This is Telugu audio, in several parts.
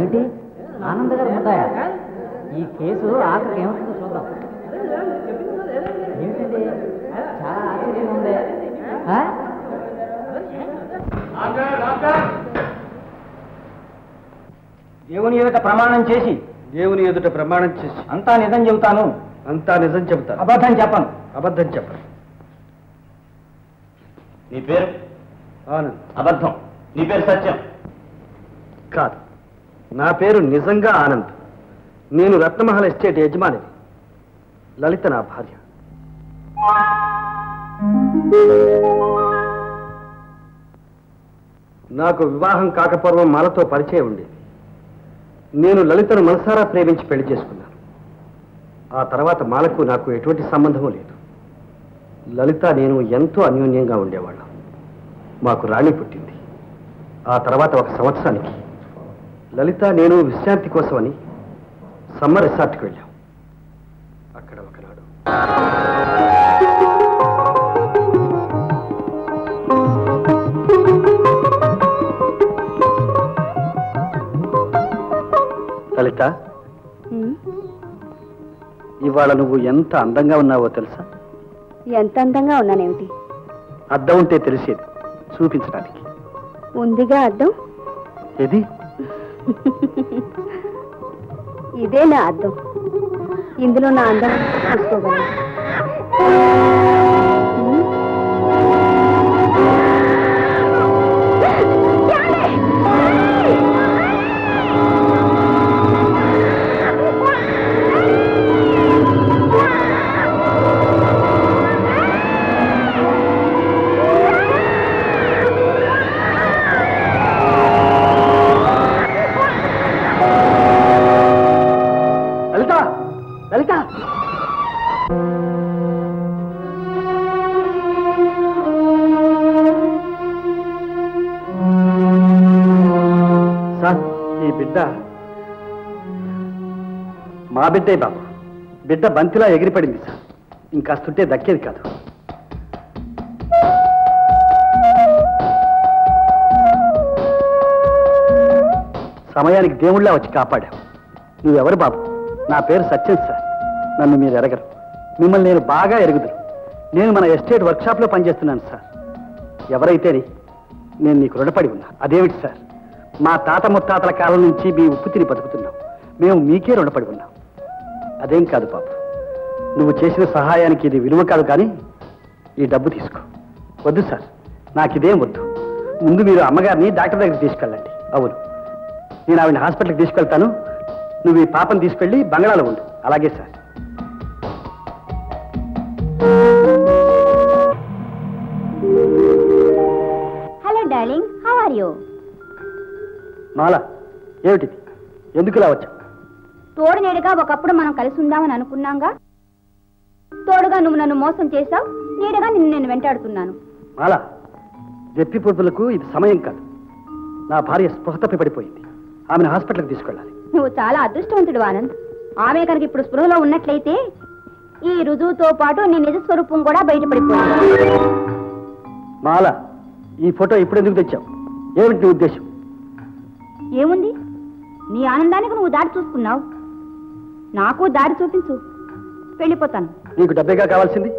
ఏంటి ఆనంద్ గారు ఉంటాయా? ఈ కేసు ఆఖరికి ఏమవుతుందో చూద్దాం. ఏమిటండి చాలా ఆశ్చర్యంగా ఉంది. దేవుని ఎదుట ప్రమాణం చేసి అంతా నిజం చెబుతాను. అబద్ధం చెప్పను. నీ పేరు ఆనంద్. అబద్ధం. నీ పేరు సత్యం కాదు, నా పేరు నిజంగా ఆనంద్. నేను రత్నమహల్ ఎస్టేట్ యజమానిని. లలిత నా భార్య. నాకు వివాహం కాకపూర్వం మాలతో పరిచయం ఉండేది. నేను లలితను మనసారా ప్రేమించి పెళ్లి చేసుకున్నాను. ఆ తర్వాత మాలకు నాకు ఎటువంటి సంబంధము లేదు. లలిత నేను ఎంతో అన్యోన్యంగా ఉండేవాళ్ళం. మాకు రాణి పుట్టింది. ఆ తర్వాత 1 సంవత్సరానికి లలిత నేను విశ్రాంతి కోసమని సమ్మర్ రిసార్ట్కి వెళ్ళాం. అక్కడ ఒకనాడు లలిత, ఇవాళ నువ్వు ఎంత అందంగా ఉన్నావో తెలుసా? ఎంత అందంగా ఉన్నానేమిటి? అద్దం ఉంటే తెలిసేది, చూపించడానికి. ఉందిగా అద్దం. ఏది? ఇదే నా అద్దం. ఇందులో నా అందం చూసుకోగలను. మా బిడ్డే బాబు. బిడ్డ బంతిలా ఎగిరిపడింది సార్. ఇంకాస్తుంటే దక్కేది కాదు. సమయానికి దేవుళ్ళ వచ్చి కాపాడావు. నువ్వెవరు బాబు? నా పేరు సత్యం సార్. నన్ను మీరు ఎరగరు. మిమ్మల్ని నేను బాగా ఎరుగుదును. నేను మన ఎస్టేట్ వర్క్షాప్లో పనిచేస్తున్నాను సార్. ఎవరైతేనే నేను నీకు రుణపడి ఉన్నా. అదేమిటి సార్, మా తాత ముత్తాతల కాలం నుంచి మీ ఉప్పు తిని బతుకుతున్నాం. మేము మీకే రుణపడి ఉన్నాం. అదేం కాదు బాబు, నువ్వు చేసిన సహాయానికి ఇది విలువ కాదు. కానీ ఈ డబ్బు తీసుకో. వద్దు సార్, నాకు ఇదేం వద్దు. ముందు మీరు అమ్మగారిని డాక్టర్ దగ్గరికి తీసుకెళ్ళండి. అవును, నేను ఆవిడ హాస్పిటల్కి తీసుకెళ్తాను. నువ్వు ఈ పాపను తీసుకెళ్ళి బంగాళాలో ఉండు. అలాగే sir. Hello darling, how are you? Mala, ఏమిటిది? ఎందుకు ఇలా వచ్చా? తోడు నీడగా ఒకప్పుడు మనం కలిసి ఉందామని అనుకున్నాంగా. తోడుగా నువ్వు నన్ను మోసం చేశావు, నీడగా నిన్ను నేను వెంటాడుతున్నాను. మాలా, జెప్పి పురుపులకు ఇది సమయం కాదు. నా భార్య స్పృహ తప్పి పడిపోయింది. ఆమెను హాస్పిటల్కి తీసుకెళ్ళాలి. నువ్వు చాలా అదృష్టవంతుడు ఆనంద్. ఆమె కనుక ఇప్పుడు స్పృహలో ఉన్నట్లయితే ఈ రుజువుతో పాటు నీ నిజ స్వరూపం కూడా బయటపడిపోయింది. మాలా, ఈ ఫోటో ఇప్పుడు ఎందుకు తెచ్చావు? ఏమిటి నీ ఉద్దేశం? ఏముంది, నీ ఆనందానికి నువ్వు దారి చూసుకున్నావు. నాకు దారి చూపించు, వెళ్ళిపోతాను. నీకు డబ్బేగా కావాల్సింది?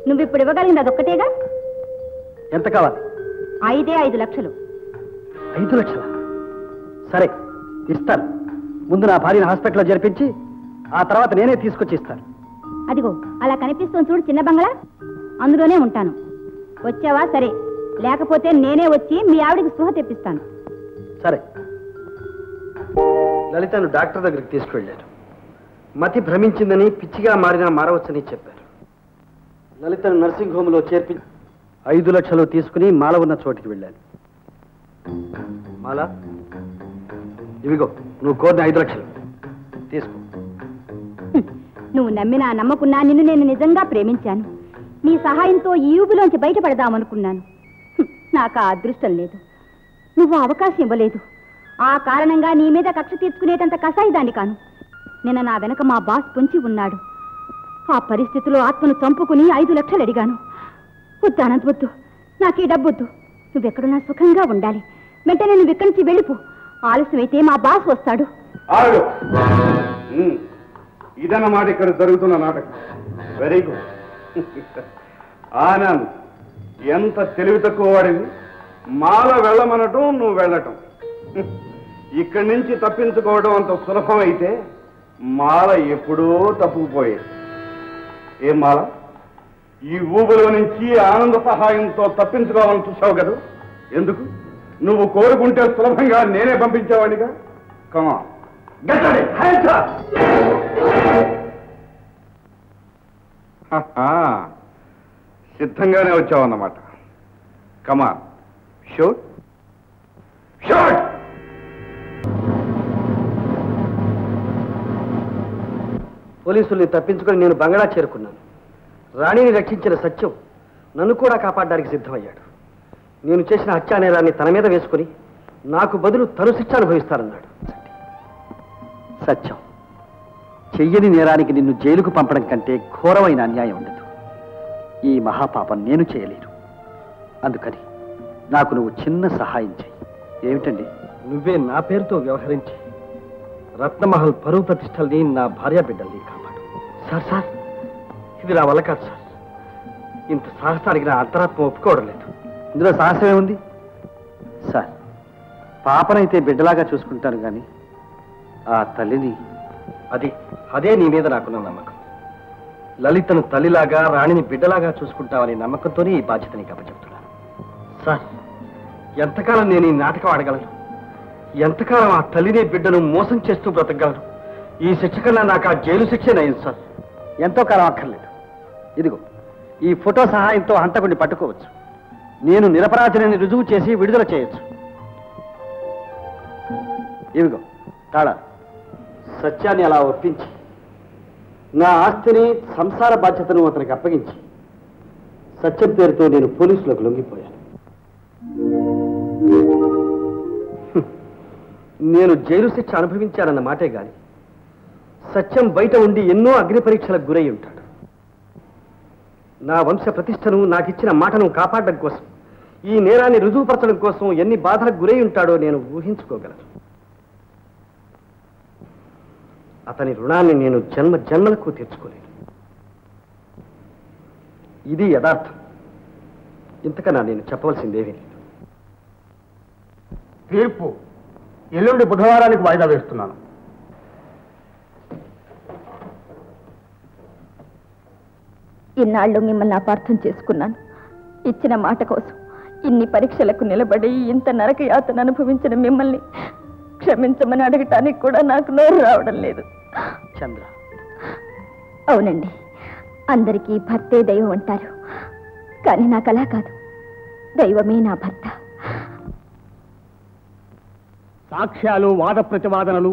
నువ్వు ఇప్పుడు ఇవ్వగలిగింది అదొక్కటేగా. ఎంత కావాలి? 5 లక్షలు. 5 లక్షలా? సరే, ఇస్తాను. ముందు నా భార్యను హాస్పిటల్లో జరిపించి ఆ తర్వాత నేనే తీసుకొచ్చి ఇస్తాను. అదిగో అలా కనిపిస్తుంది చూడు చిన్న బంగ్లా, అందులోనే ఉంటాను. వచ్చావా సరే, లేకపోతే నేనే వచ్చి మీ ఆవిడికి స్పృహ తెప్పిస్తాను. సరే. లలితను డాక్టర్ దగ్గరికి తీసుకువెళ్ళారు. మతి భ్రమించిందని, పిచ్చిగా మారినా మారవచ్చని చెప్పారు. లలితను నర్సింగ్ హోమ్లో చేర్పి 5 లక్షలు తీసుకుని మాల ఉన్న చోటికి వెళ్ళాను. మాల, ఇవిగో నువ్వు కోరిన 5 లక్షలు తీసుకో. నువ్వు నమ్మినా నమ్మకున్నా నిన్ను నేను నిజంగా ప్రేమించాను. నీ సహాయంతో ఈ ఊబిలోంచి బయటపడదామనుకున్నాను. నాకు ఆ అదృష్టం లేదు. నువ్వు అవకాశం ఇవ్వలేదు. ఆ కారణంగా నీ మీద కక్ష తీర్చుకునేటంత కసాయిదాన్ని కాను. నిన్న నా వెనక మా బాస్ పొంచి ఉన్నాడు. ఆ పరిస్థితిలో ఆత్మను చంపుకుని 5 లక్షలు అడిగాను. వద్దు అనంత్, వద్దు. నాకు ఈ డబ్బొద్దు. నువ్వెక్కడున్నా సుఖంగా ఉండాలి. వెంటనే నువ్వు ఇక్కడి నుంచి వెళ్ళిపో. ఆలస్యమైతే మా బాస్ వస్తాడు. ఆడు ఇదన్నమాట ఇక్కడ జరుగుతున్న నాటకం. Very good. ఆనంద్, ఎంత తెలివి తక్కువ వాడివి. మాల వెళ్ళమనటం, నువ్వు వెళ్ళటం. ఇక్కడి నుంచి తప్పించుకోవడం అంత సులభం అయితే మాల ఎప్పుడూ తప్పుకుపోయేది. ఏం మాల, ఈ ఊబులో నుంచి ఆనంద సహాయంతో తప్పించుకోవాలని చూసావు కదా? ఎందుకు? నువ్వు కోరుకుంటే సులభంగా నేనే పంపించేవాడిగా. కమా సిద్ధంగానే వచ్చావన్నమాట. కమా షూట్ షూట్. పోలీసుల్ని తప్పించుకొని నేను బంగళా చేరుకున్నాను. రాణిని రక్షించిన సత్యం నన్ను కూడా కాపాడడానికి సిద్ధమయ్యాడు. నేను చేసిన హత్యా నేరాన్ని తన మీద వేసుకుని నాకు బదులు తను శిక్ష అనుభవిస్తారన్నాడు. సత్యం, చెయ్యని నేరానికి నిన్ను జైలుకు పంపడం కంటే ఘోరమైన అన్యాయం ఉండదు. ఈ మహాపాపం నేను చేయలేను. అందుకని నాకు నువ్వు చిన్న సహాయం చెయ్యి. ఏమిటండి? నువ్వే నా పేరుతో వ్యవహరించి రత్నమహల్ పరువు ప్రతిష్టల్ని, నా భార్య బిడ్డల్ని కాపాడు. సార్ సార్, ఇది నా వల్ల కాదు సార్. ఇంత సాహసానికి నా అంతరాత్మ ఒప్పుకోవడం లేదు. ఇందులో సాహసమే ఉంది సార్. పాపనైతే బిడ్డలాగా చూసుకుంటాను కానీ ఆ తల్లిని అదే నీ మీద నాకున్న నమ్మకం. లలితను తల్లిలాగా, రాణిని బిడ్డలాగా చూసుకుంటామని నమ్మకంతోనే ఈ బాధ్యతని అప్పచెప్తున్నాను. సార్, ఎంతకాలం నేను ఈ నాటకం ఆడగలను? ఎంతకాలం ఆ తల్లిని బిడ్డను మోసం చేస్తూ బ్రతకగలను? ఈ శిక్ష కన్నా నాకు ఆ జైలు శిక్షే నయం సార్. ఎంతో కాలం అక్కర్లేదు. ఇదిగో ఈ ఫోటో సహాయంతో హంతకుడిని పట్టుకోవచ్చు. నేను నిరపరాధిని రుజువు చేసి విడుదల చేయొచ్చు. ఇదిగో తాళా. సత్యాన్ని అలా ఒప్పించి నా ఆస్తిని, సంసార బాధ్యతను అతనికి అప్పగించి సత్యం పేరుతో నేను పోలీసులకు లొంగిపోయాను. నేను జైలు శిక్ష అనుభవించానన్న మాటే గాని సత్యం బయట ఉండి ఎన్నో అగ్ని పరీక్షలకు గురై ఉంటాడు. నా వంశ ప్రతిష్టను, నాకిచ్చిన మాటను కాపాడడం కోసం, ఈ నేరాన్ని రుజువుపరచడం కోసం ఎన్ని బాధలకు గురై ఉంటాడో నేను ఊహించుకోగలను. అతని రుణాన్ని నేను జన్మ జన్మలకు తీర్చుకోలేను. ఇది యథార్థం. ఇంతకన్నా నేను చెప్పవలసిందేమీ లేదు. తీర్పు ఎల్లుండి బుధవారానికి వాయిదా వేస్తున్నాను. ఇన్నాళ్ళు మిమ్మల్ని అపార్థం చేసుకున్నాను. ఇచ్చిన మాట కోసం ఇన్ని పరీక్షలకు నిలబడి ఇంత నరక యాతన అనుభవించిన మిమ్మల్ని క్షమించమని అడగటానికి కూడా నాకు నోరు రావడం లేదు. చంద్ర, అవునండి, అందరికీ భర్తే దైవం అంటారు. కానీ నాకు అలా కాదు. దైవమే నా భర్త. సాక్ష్యాలు, వాద ప్రతివాదనలు,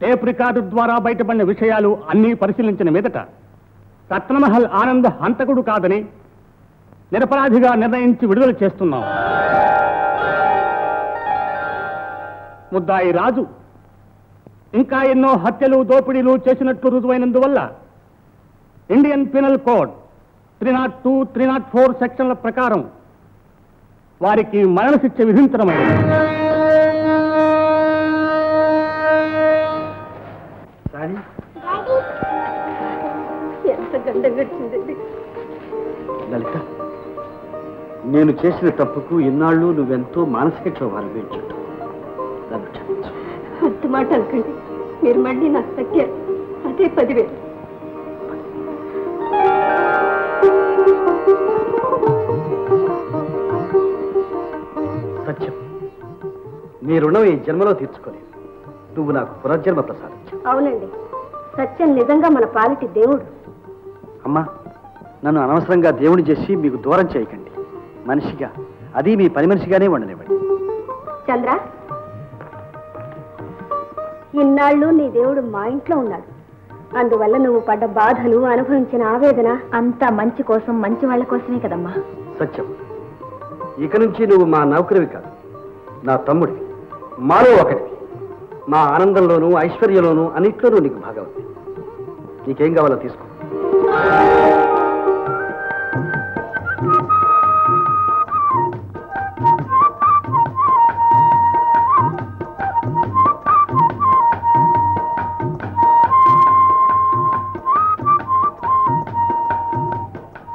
టేప్ రికార్డు ద్వారా బయటపడిన విషయాలు అన్నీ పరిశీలించిన మీదట రత్నమహల్ ఆనంద్ హంతకుడు కాదని నిరపరాధిగా నిర్ణయించి విడుదల చేస్తున్నాం. ముద్దాయి రాజు ఇంకా ఎన్నో హత్యలు, దోపిడీలు చేసినట్లు రుజువైనందువల్ల ఇండియన్ పీనల్ కోడ్ 302, 304 సెక్షన్ల ప్రకారం వారికి మరణశిక్ష విధించడమైనది. ఎంత గండం గడిచిందండి. లలిత, నేను చేసిన తప్పుకు ఇన్నాళ్ళు నువ్వెంతో మానసిక క్షోభాలు వేయించుంటావు. నన్ను క్షమించు. అంత మాట అనుకోండి. మీరు మళ్ళీ నాకు తగ్గారు. అదే 10,000. సత్యం, నీ రుణం ఈ జన్మలో తీర్చుకోలేదు. నువ్వు నాకు పునర్జన్మ ప్రసాదించావు. అవునండి, సత్యం నిజంగా మన పాలిటి దేవుడు. అమ్మా, నన్ను అనవసరంగా దేవుని చేసి మీకు దూరం చేయకండి. మనిషిగా, అది మీ పని మనిషిగానే ఉండనివ్వండి. చంద్ర, ఇన్నాళ్ళు నీ దేవుడు మా ఇంట్లో ఉన్నాడు. అందువల్ల నువ్వు పడ్డ బాధలు, అనుభవించిన ఆవేదన అంతా మంచి కోసం, మంచి వాళ్ళ కోసమే కదమ్మా. సత్యం, ఇక నుంచి నువ్వు మా నౌకరివి కాదు, నా తమ్ముడివి, మాలో ఒకటివి. మా ఆనందంలోనూ, ఐశ్వర్యంలోనూ, అన్నిట్లోనూ నీకు భాగం ఉంది. నీకేం కావాలో తీసుకో.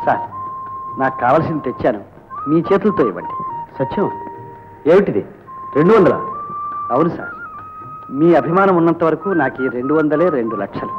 సార్ నాకు కావలసింది తెచ్చాను, మీ చేతులతో ఇవ్వండి. సత్యం, ఏమిటిది? 200? అవును సార్, మీ అభిమానం ఉన్నంత వరకు నాకు ఈ 200 2 లక్షలు.